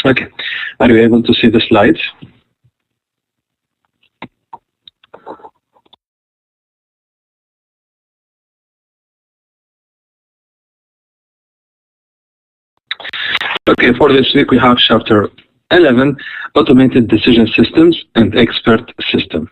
Okay, are you able to see the slides? Okay, for this week we have chapter 11, automated decision systems and expert system.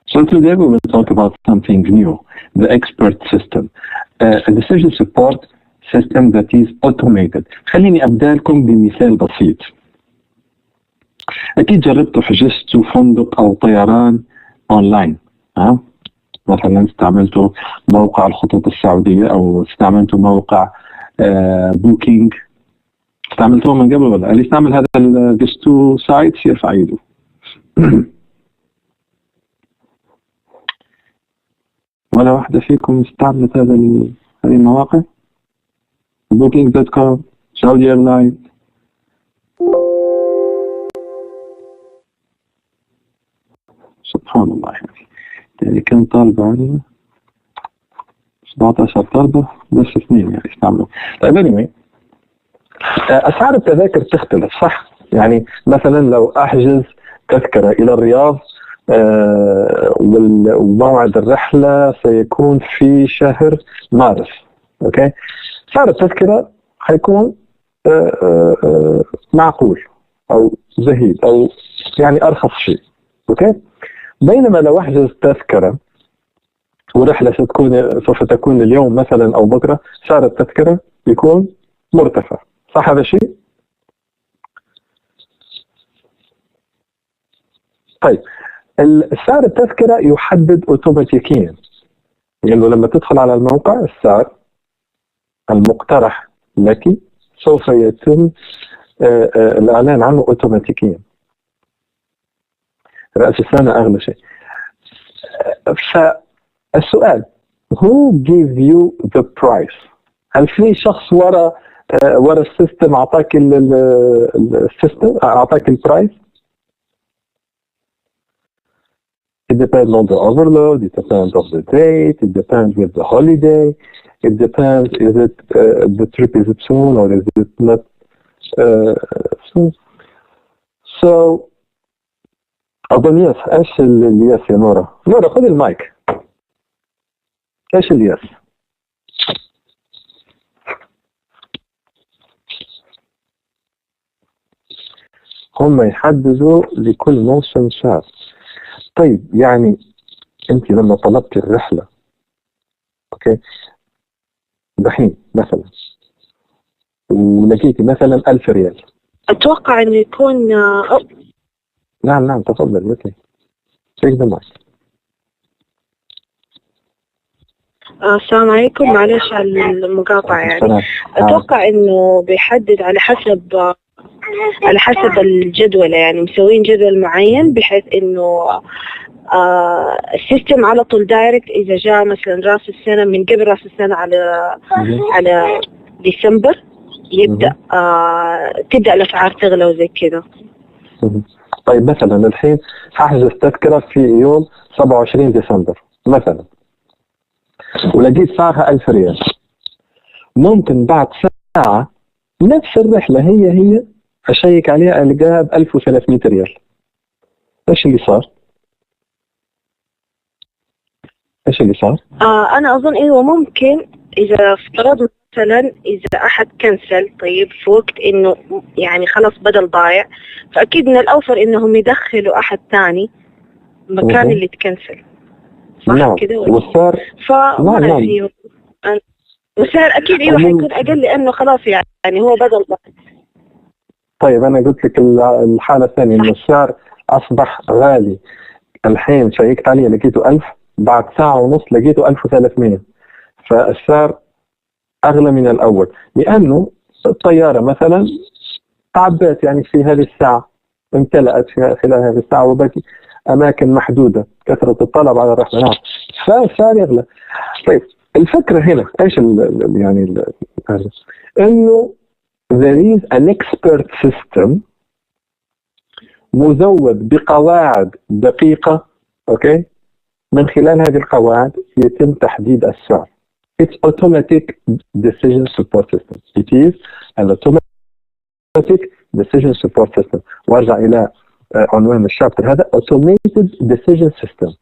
So today we will talk about something new, the expert system, a decision support system that is automated. خليني أبدأ لكم بمثال بسيط. أكيد جربتوا حجزتوا فندق أو طيران أونلاين، مثلا استعملتوا موقع الخطوط السعودية أو استعملتوا موقع بوكينج. استعملتوه من قبل ولا؟ اللي استعمل هذا الجستو سايتس يرفع يده. ولا واحدة فيكم استعملت هذه المواقع؟ booking.com، سعودي ايرلاين. سبحان الله، يعني كم طالبة عندنا؟ 17 طالبة بس 2 يعني استعملوا. طيب anyway، أسعار التذاكر تختلف صح؟ يعني مثلا لو أحجز تذكرة إلى الرياض وموعد الرحلة سيكون في شهر مارس، أوكي؟ سعر التذكرة حيكون معقول أو زهيد أو يعني أرخص شيء، أوكي؟ بينما لو أحجز تذكرة ورحلة سوف تكون اليوم مثلا أو بكرة، سعر التذكرة يكون مرتفع، صح هذا الشيء؟ طيب السعر التذكرة يحدد اوتوماتيكيا، يعني لما تدخل على الموقع السعر المقترح لك سوف يتم الإعلان عنه اوتوماتيكيا. رأس السنة أغلى شيء. فالسؤال who gave you the price؟ هل في شخص ورا السيستم أعطاك السيستم أعطاك البرايس؟ It depends on the overload, it depends on the date, it depends with the holiday, it depends is it the trip is it soon or is it not soon. So أظن يس. إيش اليس يا نورا؟ نورا خذ المايك. إيش اليس؟ هم يحددوا لكل موسم سعر. طيب يعني انت لما طلبت الرحلة اوكي دحين مثلا ولقيتي مثلا 1000 ريال، اتوقع انه يكون نعم تفضل مثلي. take the mic. السلام عليكم، معلش على المقاطعة. يعني اتوقع انه بيحدد على حسب الجدول، يعني مسوين جدول معين بحيث انه السيستم على طول دايركت اذا جاء مثلا راس السنة من قبل راس السنة على ديسمبر يبدأ تبدأ الاسعار تغلى وزي كذا. طيب مثلا الحين هحجز تذكرة في يوم 27 ديسمبر مثلا ولقيت سعرها 1000 ريال، ممكن بعد ساعة نفس الرحلة هي أشيك عليها ألقاها ب 1300 ريال. إيش اللي صار؟ أنا أظن إيوه ممكن إذا افترضنا مثلا إذا أحد كنسل، طيب في وقت إنه يعني خلاص بدل ضايع، فأكيد من الأوفر إنهم يدخلوا أحد ثاني مكان اللي تكنسل، صح نعم. كده؟ والسعر نعم. والسعر أكيد إيوه حيكون أقل لأنه خلاص يعني هو بدل ضايع. طيب أنا قلت لك الحالة الثانية إنه السعر أصبح غالي. الحين شيكت عليه لقيته 1000، بعد ساعة ونص لقيته 1300، فالسعر أغلى من الأول لأنه الطيارة مثلا تعبت يعني في هذه الساعة، امتلأت في خلال هذه الساعة، وباقي أماكن محدودة، كثرة الطلب على الرحلة. نعم، فصار يغلى. طيب الفكرة هنا ايش انه there is an expert system مزود بقواعد دقيقة، اوكي، من خلال هذه القواعد يتم تحديد السعر. It's automatic decision support system. It is an automatic decision support system. وارجع الى عنوان الشابتر هذا automated decision system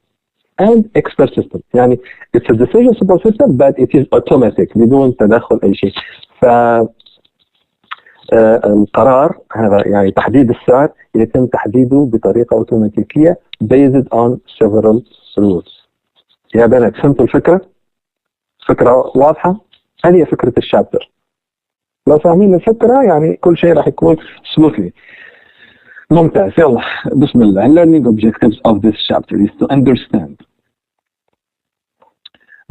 and expert system. يعني it's a decision support system but it is automatic بدون تدخل اي شيء. ف القرار هذا يعني تحديد السعر يتم تحديده بطريقة أوتوماتيكية based on several rules. يا بنات فهمتوا الفكرة؟ فكرة واضحة؟ هذه فكرة الشابتر. لو فاهمين الفكرة يعني كل شيء راح يكون smoothly. ممتاز. يلا بسم الله. Learning objectives of this chapter is to understand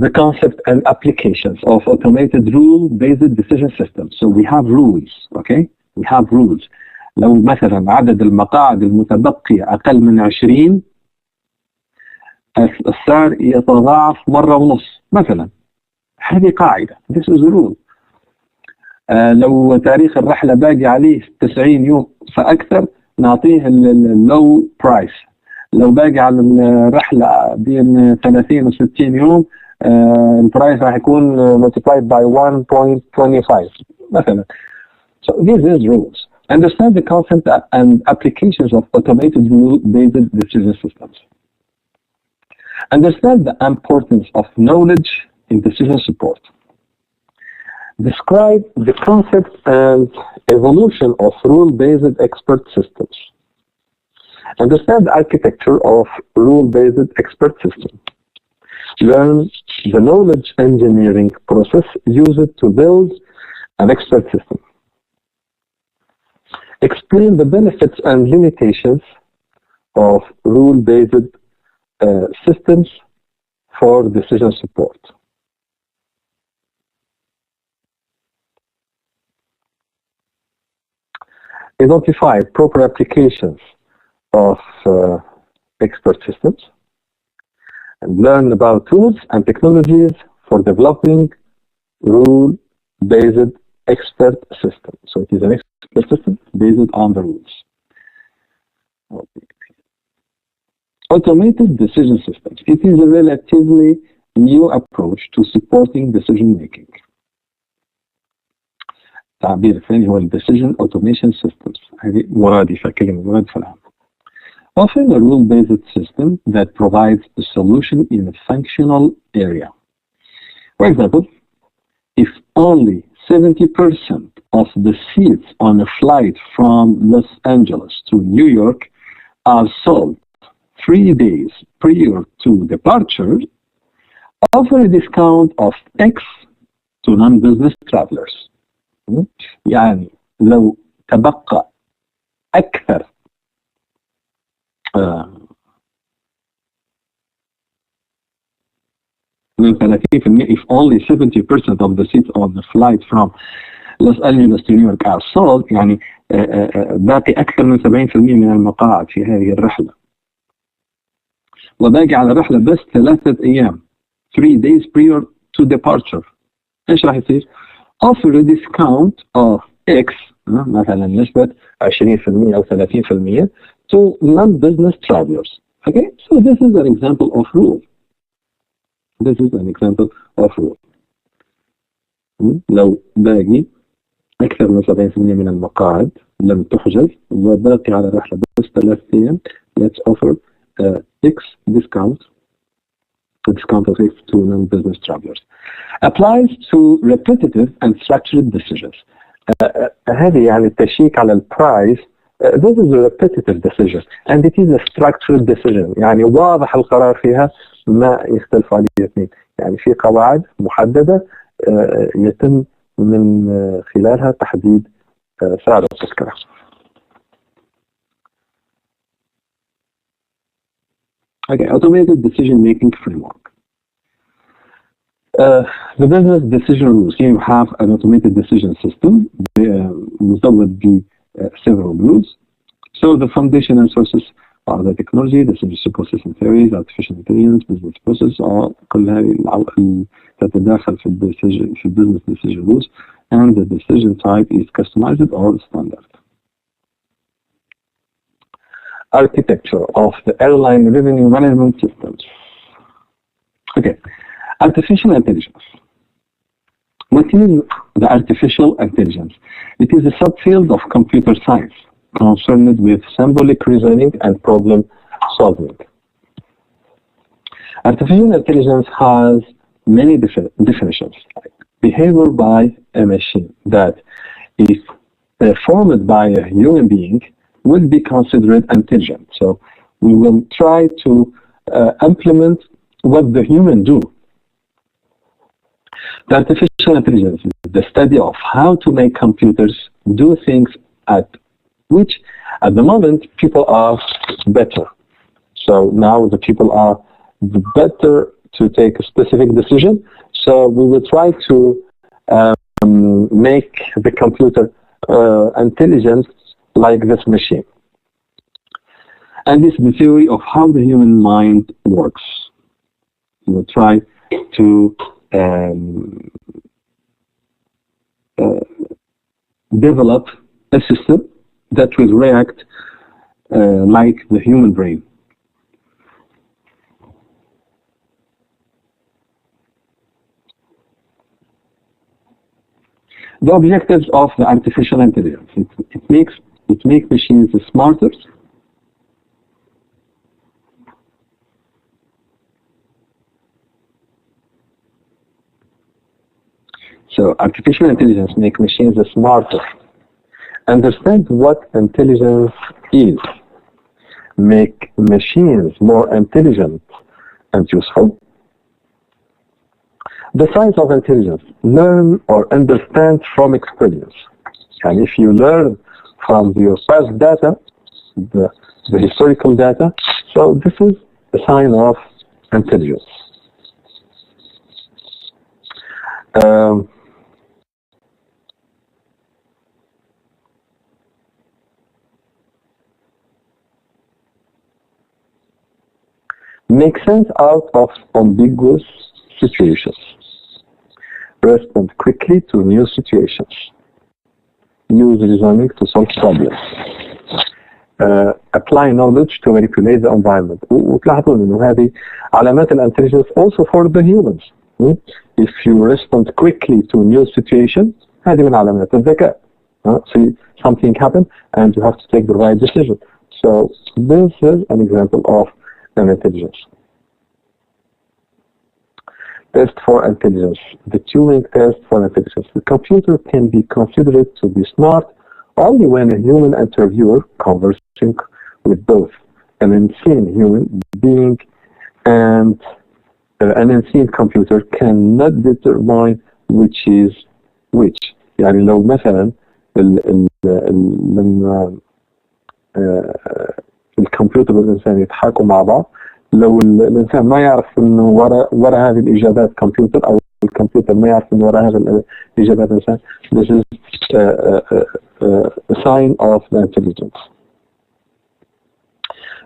the concept and applications of automated rule-based decision systems. So we have rules, okay? We have rules. لو مثلا عدد المقاعد المتبقية أقل من 20 السعر يتضاعف مرة ونص مثلا. هذه قاعدة. This is a rule. لو تاريخ الرحلة باقي عليه 90 يوم فأكثر نعطيه اللو برايس. لو باقي على الرحلة بين 30 و 60 يوم البرايس راح يكون multiplied by 1.25 مثلا. So these is rules. Understand the concept and applications of automated rule-based decision systems. Understand the importance of knowledge in decision support. Describe the concept and evolution of rule-based expert systems. Understand the architecture of rule-based expert system. Learn the knowledge engineering process used to build an expert system. Explain the benefits and limitations of rule-based systems for decision support. Identify proper applications of expert systems. And learn about tools and technologies for developing rule-based expert system. So it is an expert system based on the rules. Automated decision systems. It is a relatively new approach to supporting decision making. التعبير الثاني هو decision automation systems. هذه مرادفة، كلمة مرادفة لها. Often a rule-based system that provides a solution in a functional area. For example, if only 70% of the seats on a flight from Los Angeles to New York are sold 3 days prior to departure, offer a discount of X to non-business travelers. يعني لو تبقى أكثر من 30%, if only 70% of the seats on the flight from Los Angeles to New York are sold, يعني باقي أكثر من 70% من المقاعد في هذه الرحلة، وباقي على الرحلة بس 3 أيام 3 days prior to departure. إيش راح يصير؟ offer a discount of X مثلا نسبة 20% أو 30% to non-business travelers. Okay, so this is an example of rule. This is an example of rule. لو باقي أكثر من 70% من المقاعد لم تحجز وباقي على الرحلة بس 3 أيام, let's offer X discount of X to non-business travelers. Applies to repetitive and structured decisions. هذه يعني التشيك على البرايس. This is a repetitive decision and it is a structured decision. يعني واضح القرار فيها ما يختلف عليه اثنين. يعني في قواعد محددة يتم من خلالها تحديد سعر التذكرة. Okay, automated decision-making framework. The business decision rules. Here you have an automated decision system مزود several rules. So the foundation and sources are the technology, the statistical processing theories, artificial intelligence, business process, كل هذه تتداخل في business decision rules, and the decision type is customized or standard. Architecture of the airline revenue management systems. Okay, artificial intelligence. What is the artificial intelligence? It is a subfield of computer science concerned with symbolic reasoning and problem solving. Artificial intelligence has many definitions, like behavior by a machine that, if performed by a human being, will be considered intelligent. So we will try to implement what the human do. The artificial intelligence is the study of how to make computers do things at which at the moment people are better. So now the people are better to take a specific decision. So we will try to make the computer intelligent like this machine. And this is the theory of how the human mind works. We will try to develop a system that will react like the human brain. The objectives of the artificial intelligence. It makes machines smarter. So artificial intelligence makes machines smarter. Understand what intelligence is. Make machines more intelligent and useful. The science of intelligence. Learn or understand from experience. And if you learn from your past data, the historical data, so this is a sign of intelligence. Make sense out of ambiguous situations. Respond quickly to new situations. Use reasoning to solve problems. Apply knowledge to manipulate the environment. وتلاحظوا انه هذه علامات الانتليجنس also for the humans. If you respond quickly to new situation, هذه من علامات الذكاء. See something happen and you have to take the right decision. So this is an example of an intelligence. Test for intelligence. The Turing test for intelligence. The computer can be considered to be smart only when a human interviewer conversing with both an insane human being and an insane computer cannot determine which is which. يعني لو مثلا الكمبيوتر والإنسان يتحاكوا مع بعض، لو الإنسان ما يعرف إنه وراء هذه الإجابات كمبيوتر، أو الكمبيوتر ما يعرف إنه وراء هذه الإجابات إنسان، this is a sign of the intelligence.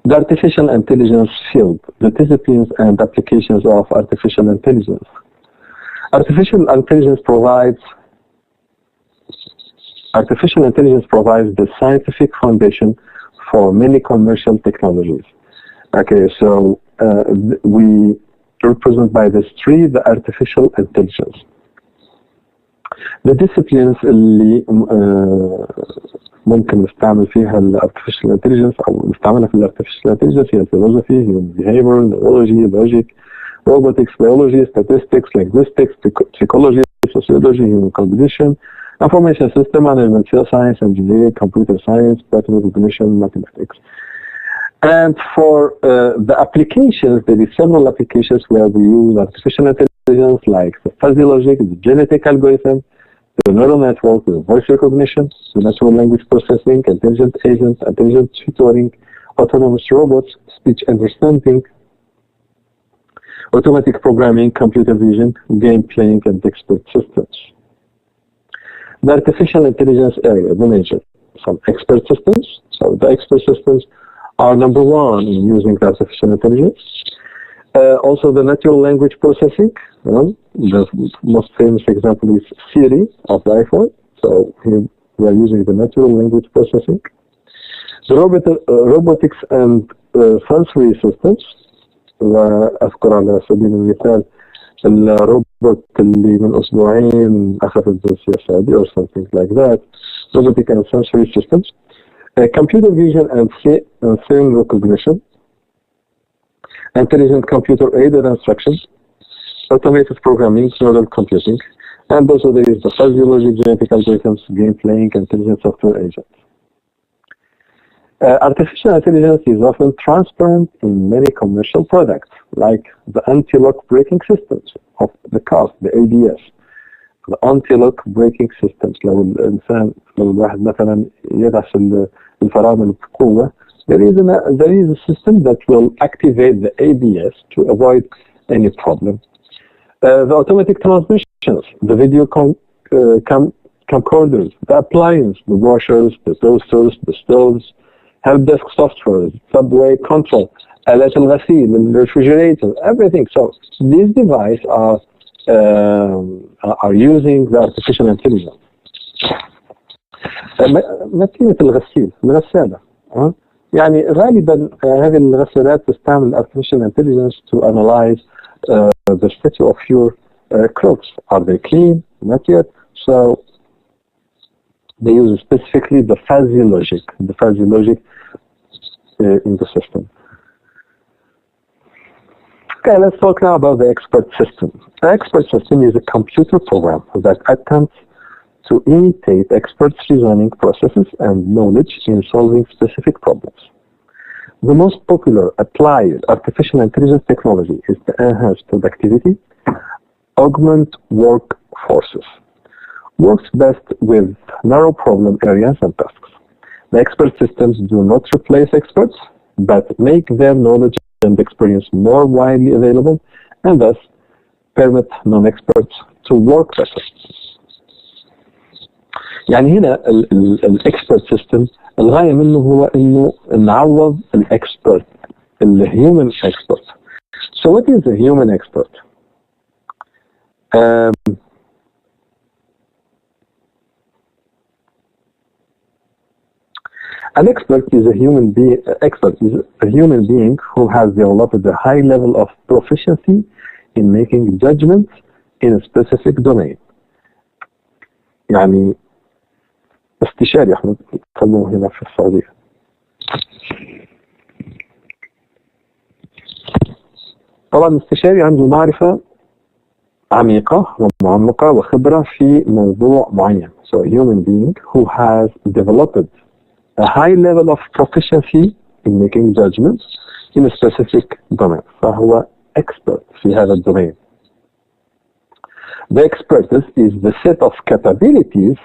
The artificial intelligence field, the disciplines and applications of artificial intelligence. Artificial intelligence provides the scientific foundation for many commercial technologies. Okay, so we represent by this tree the artificial intelligence. The disciplines اللي ممكن نستعمل فيها الارتفيشال انتليجنس او نستعملها في الارتفيشال انتليجنس هي philosophy, human behavior, neurology, logic, robotics, biology, statistics, linguistics, psychology, sociology, human cognition, information system management, science, engineering, computer science, pattern recognition, mathematics. And for the applications, there is several applications where we use artificial intelligence, like the fuzzy logic, the genetic algorithm, the neural network, the voice recognition, the natural language processing, intelligent agents, intelligent tutoring, autonomous robots, speech understanding, automatic programming, computer vision, game playing, and expert systems. The artificial intelligence area, the nature. some expert systems. So the expert systems are number one in using artificial intelligence. Also the natural language processing. The most famous example is Siri of the iPhone. So here we are using the natural language processing. The robotics and sensory systems. وأذكر على سبيل المثال الروبوت اللي من أسبوعين أخذ الجنسية السعودية or something like that. Robotic and sensory systems. Computer vision and scene recognition. Intelligent computer-aided instructions. Automated programming, neural computing. And also there is the fuzzy logic, genetic algorithms, game playing, intelligent software agents. Artificial intelligence is often transparent in many commercial products, like the anti-lock braking systems of the cars, the ABS. The anti-lock braking systems. لو الواحد مثلا يدعس الفرامل بقوة, there is a system that will activate the ABS to avoid any problem. The automatic transmissions, the video camcorders, the appliances, the washers, the toasters, the stoves, help desk software, subway control, آلات الغسيل, the refrigerator, everything. So these devices are using the artificial intelligence. ماكينة الغسيل الغسالة يعني غالبا هذه الغسالات تستعمل artificial intelligence to analyze the state of your clothes. Are they clean? Not yet. So they use specifically the fuzzy logic in the system. Okay, let's talk now about the expert system. The expert system is a computer program that attempts to imitate experts' reasoning processes and knowledge in solving specific problems. The most popular applied artificial intelligence technology is to enhance productivity, augment workforces. Works best with narrow problem areas and tasks. The expert systems do not replace experts, but make their knowledge and experience more widely available, and thus permit non-experts to work better. يعني هنا الاكسبرت سيستم الغاية منه هو انه نعوض الاكسبرت الهيومن expert. So what is a human expert? An expert is a human being who has developed a high level of proficiency in making judgments in a specific domain. يعني استشاري احنا بنسموه هنا في السعودية. طبعا الاستشاري عنده معرفة عميقة ومعمقة وخبرة في موضوع معين. So a human being who has developed a high level of proficiency in making judgments in a specific domain. فهو expert في هذا الدومين. The expertise is the set of capabilities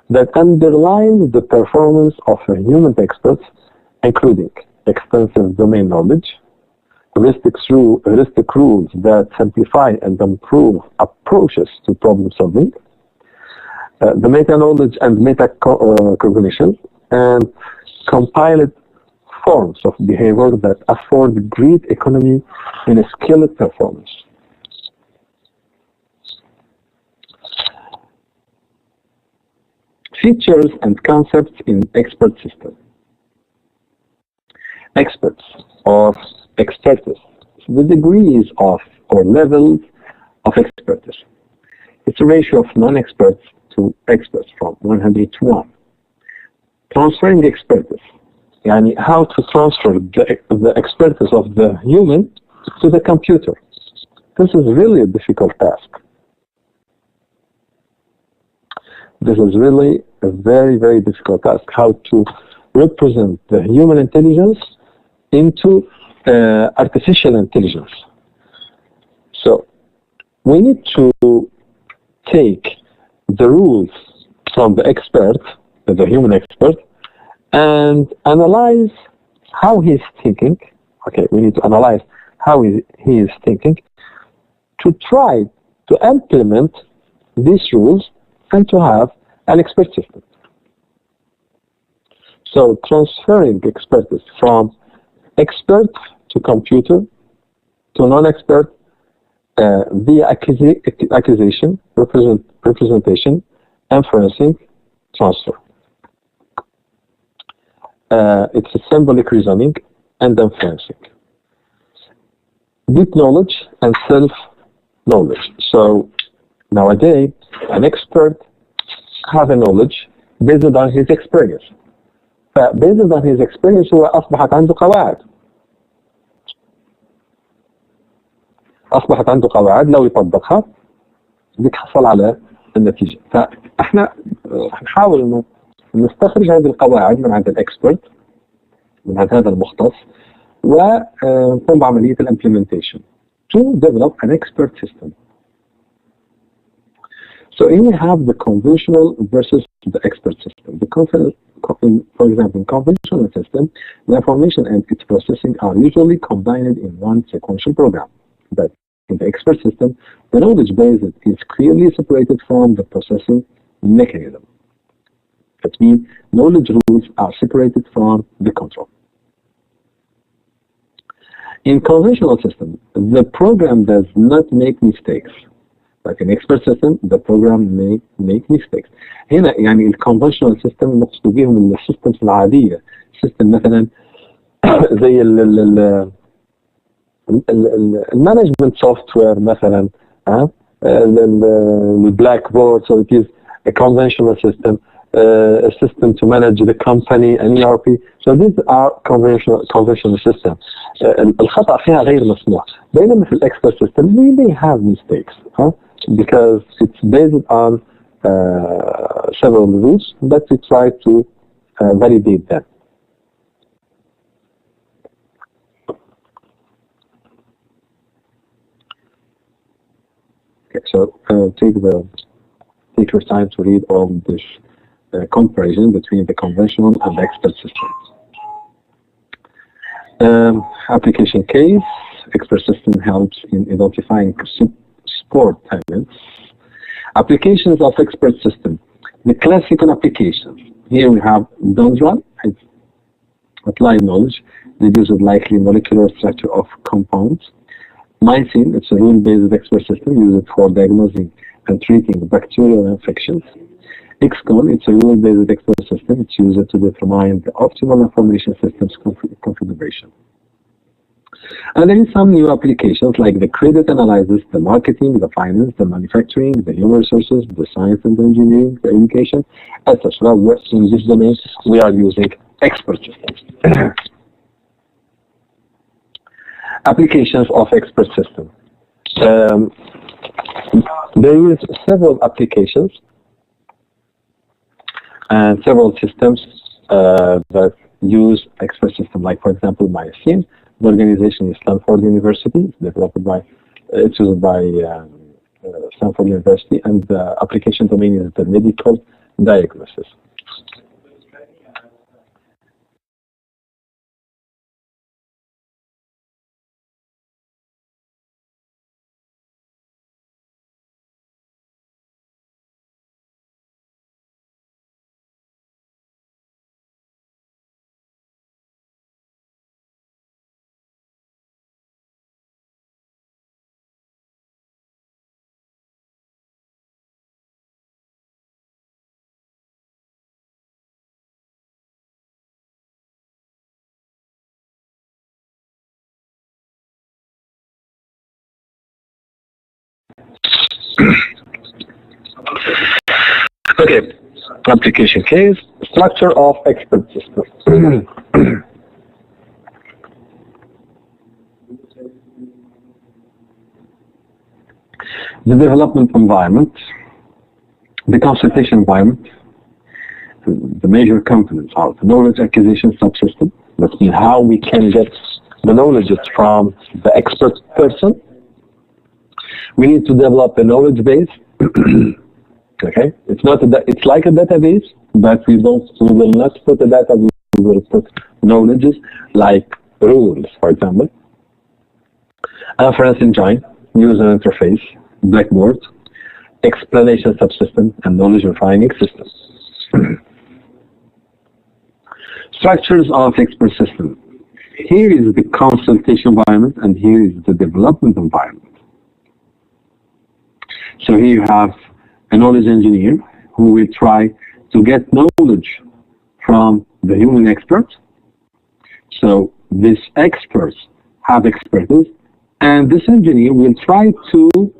that underline the performance of a human expert, including extensive domain knowledge, heuristic rules that simplify and improve approaches to problem solving, the meta-knowledge and meta-cognition, and compiled forms of behavior that afford great economy in a skilled performance. Features and concepts in expert system. Experts or expertise. The degrees of or levels of expertise. It's a ratio of non-experts to experts from 100 to 1. Transferring expertise. Yani how to transfer the expertise of the human to the computer. This is really a difficult task. This is really a very, very difficult task, how to represent the human intelligence into artificial intelligence. So we need to take the rules from the expert, the human expert, and analyze how he's thinking. Okay, we need to analyze how he is thinking to try to implement these rules and to have an expert system. So transferring expertise from expert to computer to non-expert via acquisition, representation, inferencing, transfer. It's a symbolic reasoning and inferencing. Deep knowledge and self-knowledge. So nowadays, an expert has a knowledge based on his experience. فبيزد on his experience هو أصبحت عنده قواعد. أصبحت عنده قواعد لو يطبقها بيتحصل على النتيجة. فإحنا نحاول إنه نستخرج هذه القواعد من عند الإكسبرت، من عند هذا المختص، ونقوم بعملية الإمبلمنتيشن to develop an expert system. So here we have the conventional versus the expert system. For example, in conventional system, the information and its processing are usually combined in one sequential program. But in the expert system, the knowledge base is clearly separated from the processing mechanism. That means knowledge rules are separated from the control. In conventional system, the program does not make mistakes. But in expert system, the program may make mistakes. هنا يعني الconventional system نقصد بهم السيستمز العادية. سيستم مثلا زي المانجمنت سوفت وير مثلا البلاك بورد. So it is a conventional system, a system to manage the company, an ERP. So these are conventional systems. الخطأ فيها غير مسموح. بينما في expert system we may have mistakes, because it's based on several rules, but we try to validate them. Okay, so take your time to read all this comparison between the conventional and the expert systems. Application case. Expert system helps in identifying support talents. Applications of expert system. The classical applications. Here we have DONSRAN, applied knowledge, reduces likely molecular structure of compounds. MySyn, it's a rule-based expert system used for diagnosing and treating bacterial infections. XCON, it's a rule-based expert system. It's used to determine the optimal information systems configuration. And there is some new applications like the credit analysis, the marketing, the finance, the manufacturing, the human resources, the science and engineering, the education, etc. In this domain, we are using expert systems. Applications of expert system. There is several applications and several systems that use expert system, like for example, MySyn. The organization is Stanford University. It's developed by, it's used by Stanford University, and the application domain is the medical diagnosis. Okay, application case, structure of expert system. The development environment, the consultation environment, the major components are the knowledge acquisition subsystem. That means how we can get the knowledge from the expert person. We need to develop a knowledge base. Okay, it's not it's like a database, but we will not put a data. We will put knowledges like rules, for example. Inference engine, user interface, blackboard, explanation subsystem, and knowledge refining system. Structures of expert system. Here is the consultation environment and here is the development environment. So here you have a knowledge engineer who will try to get knowledge from the human experts. So these experts have expertise, and this engineer will try to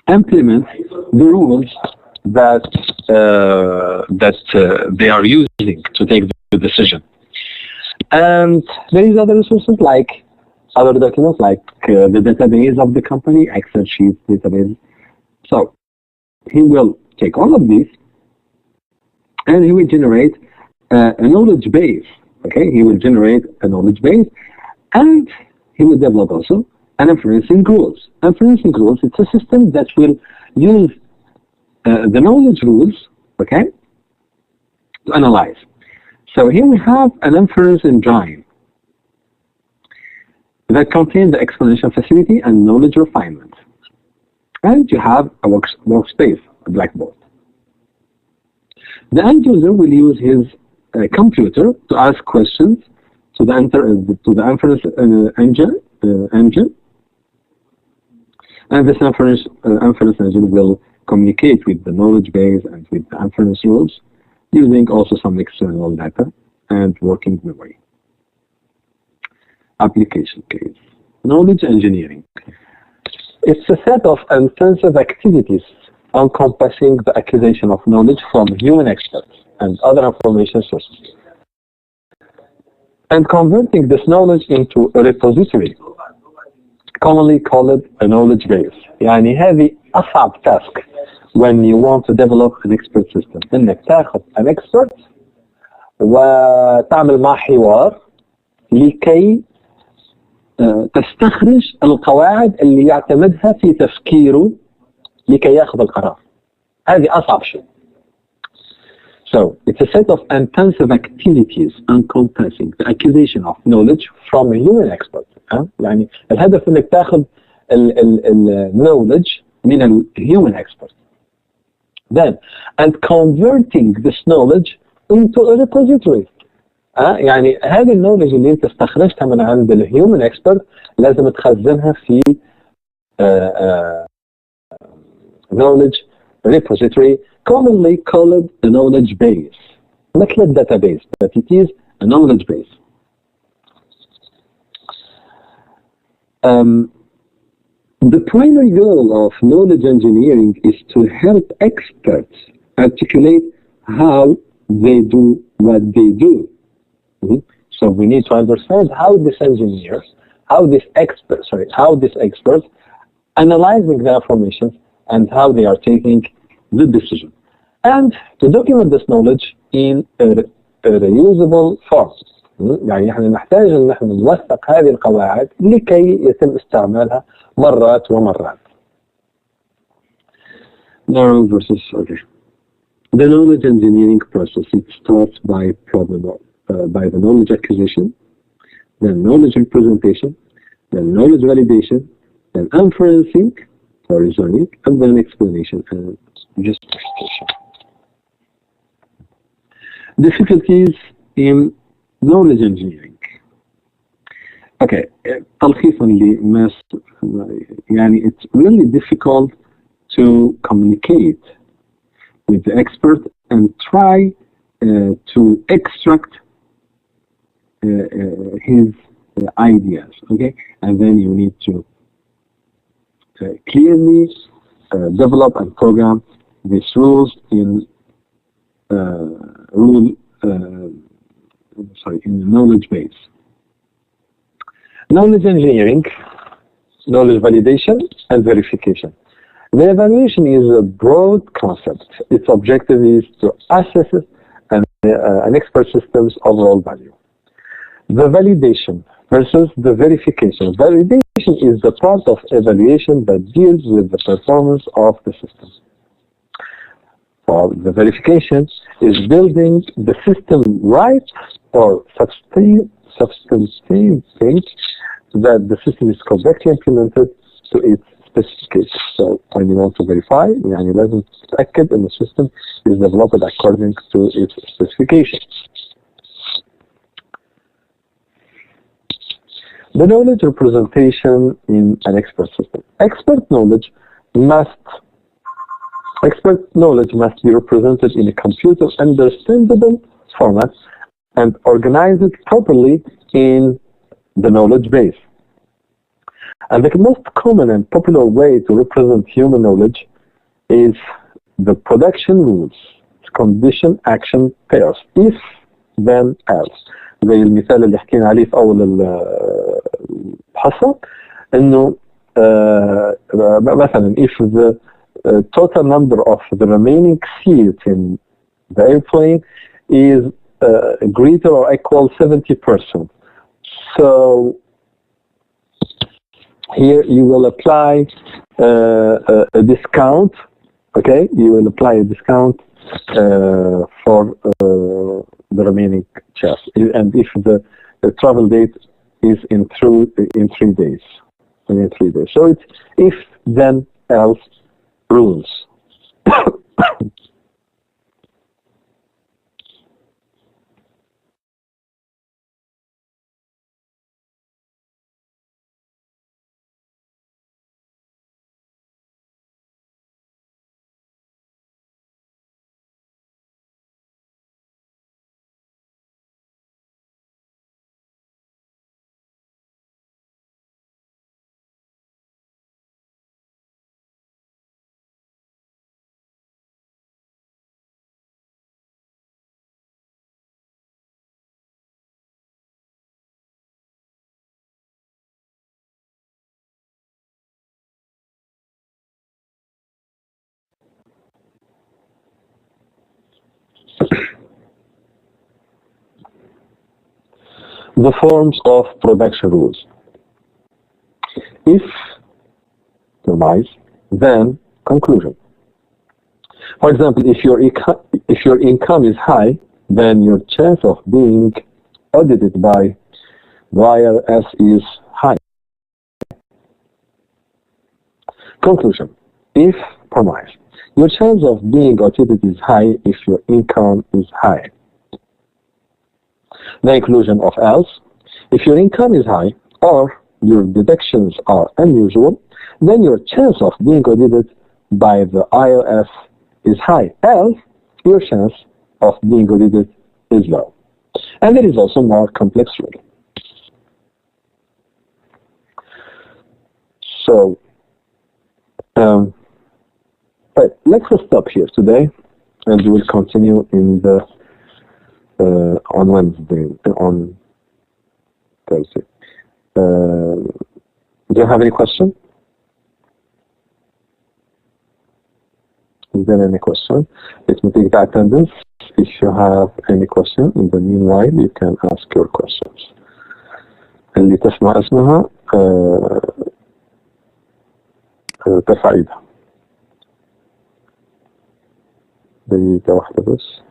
implement the rules that they are using to take the decision. And there is other resources like other documents like the database of the company, Excel sheet database. So he will take all of these and he will generate a knowledge base. Okay, he will generate a knowledge base and he will develop also an inferencing rules. Inferencing rules, it's a system that will use the knowledge rules, okay, to analyze. So here we have an inference engine that contains the explanation facility and knowledge refinement. And you have a workspace, a blackboard. The end user will use his computer to ask questions to the inference engine, and this inference engine will communicate with the knowledge base and with the inference rules using also some external data and working memory. Application case. Knowledge engineering. It's a set of intensive activities encompassing the acquisition of knowledge from human experts and other information sources, and converting this knowledge into a repository, commonly called a knowledge base. يعني هذه أصعب task when you want to develop an expert system. إنك تاخذ an expert وتعمل معه حوار لكي تستخرج القواعد اللي يعتمدها في تفكيره لكي ياخذ القرار. هذه أصعب شيء. So it's a set of intensive activities encompassing the acquisition of knowledge from a human expert. يعني الهدف انك تاخذ knowledge من a human expert. Then, and converting this knowledge into a repository. يعني هذه النولج اللي انت استخرجتها من عند الهيومن اكسبرت لازم تخزنها في knowledge repository, commonly called a knowledge base. مثل database, but it is a knowledge base. The primary goal of knowledge engineering is to help experts articulate how they do what they do. So we need to understand how these engineers, how these experts analyzing the information and how they are taking the decision. And to document this knowledge in a reusable form. يعني احنا نحتاج ان احنا نوثق هذه القواعد لكي يتم استعمالها مرات ومرات. Narrow versus okay. The knowledge engineering process, it starts by by the knowledge acquisition, then knowledge representation, then knowledge validation, then inferencing or reasoning, and then explanation and justification. Difficulties in knowledge engineering. Okay, تلخيصا لما يعني it's really difficult to communicate with the expert and try to extract his ideas, okay? And then you need to clearly develop and program these rules in in the knowledge base. Knowledge engineering, knowledge validation, and verification. The evaluation is a broad concept. Its objective is to assess an expert system's overall value. The validation versus the verification. Validation is the part of evaluation that deals with the performance of the system. While the verification is building the system right or substantiating that the system is correctly implemented to its specifications. So when you want to verify, يعني لازم تتأكد إن the system is developed according to its specifications. The knowledge representation in an expert system. Expert knowledge must be represented in a computer understandable format and organized properly in the knowledge base. And the most common and popular way to represent human knowledge is the production rules, condition action pairs, if then else. زي المثال اللي حكينا عليه في أول الحصة إنه مثلا if the total number of the remaining seats in the airplane is greater or equal 70%. So here you will apply a discount. Okay, you will apply a discount for the remaining chairs, and if the travel date is in 3 days, so it's if then else rules. The forms of production rules. If premise, then conclusion. For example, if your income is high, then your chance of being audited by the IRS is high. Conclusion. If premise, your chance of being audited is high if your income is high. The inclusion of else. If your income is high or your deductions are unusual, then your chance of being audited by the IRS is high, else your chance of being audited is low. And there is also more complex rule. So, let's stop here today, and we will continue in the on Wednesday, on Thursday. Do you have any question? Is there any question? Let me take the attendance. If you have any question, in the meanwhile, you can ask your questions. اللي تسمع اسمها ترفع ايدها. دقيقة واحدة بس.